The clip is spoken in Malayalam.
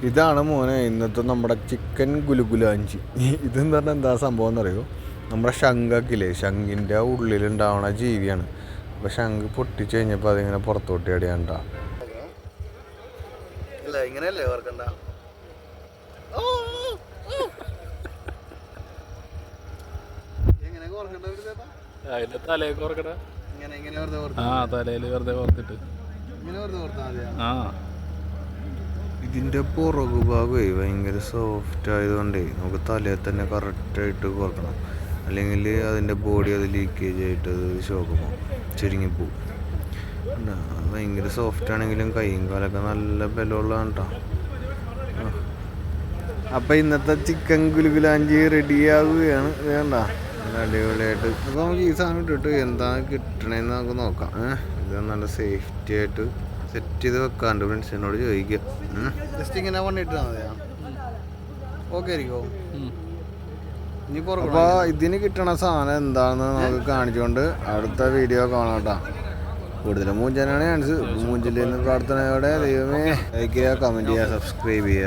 ഇതാണ് മോനെ ഇന്നത്തെ നമ്മുടെ ചിക്കൻ ഗുലുഗുലാഞ്ചി. ഇതെന്ന് പറഞ്ഞാൽ എന്താ സംഭവം എന്നറിയോ? നമ്മുടെ ശംഖില്ലേ, ശംഖിൻ്റെ ഉള്ളിലുണ്ടാവണ ജീവിയാണ്. അപ്പോൾ ശംഖ് പൊട്ടിച്ച് കഴിഞ്ഞപ്പോൾ അതിങ്ങനെ പുറത്തോട്ട് അടിയാണ്ട. ഇല്ല ഇങ്ങനെയല്ലേ ഓർക്കണ്ട. ഇതിൻ്റെ പുറകു ഭാഗമേ ഭയങ്കര സോഫ്റ്റ് ആയതുകൊണ്ടേ നമുക്ക് തലയിൽ തന്നെ കറക്റ്റായിട്ട് കോർക്കണം. അല്ലെങ്കിൽ അതിൻ്റെ ബോഡി അത് ലീക്കേജ് ആയിട്ട് അത് ശോകമാവും, ചുരുങ്ങിപ്പോവും. ഭയങ്കര സോഫ്റ്റ് ആണെങ്കിലും കൈയും കാലൊക്കെ നല്ല ബലമുള്ളതാണ് കേട്ടോ. അപ്പം ഇന്നത്തെ ചിക്കൻ ഗുലുഗുലാഞ്ചി റെഡിയാവുകയാണ്. വേണ്ട അടിപൊളിയായിട്ട്. അപ്പോൾ നമുക്ക് ഈ സാധനം ഇട്ടിട്ട് എന്താണ് കിട്ടണേന്ന് നമുക്ക് നോക്കാം. ഇത് നല്ല സേഫ്റ്റി ആയിട്ട് സെറ്റ് ചെയ്ത് വെക്കാണ്ട് ഫ്രണ്ട്സിനോട് ചോദിക്കുക. ജസ്റ്റ് ഇങ്ങനെ വണ്ണിട്ട് മതിയാ, ഓക്കെ ആയിരിക്കോ? അപ്പോൾ ഇതിന് കിട്ടണ സാധനം എന്താണെന്ന് നമുക്ക് കാണിച്ചുകൊണ്ട് അടുത്ത വീഡിയോ കാണാം കേട്ടോ. കൂടുതലും മൂഞ്ചനാണ് ചാൻസ്. മൂഞ്ചിൽ നിന്ന് പ്രാർത്ഥനയോടെ ദൈവമേ ലൈക്ക് ചെയ്യുക, കമൻറ്റ് ചെയ്യുക, സബ്സ്ക്രൈബ് ചെയ്യുക.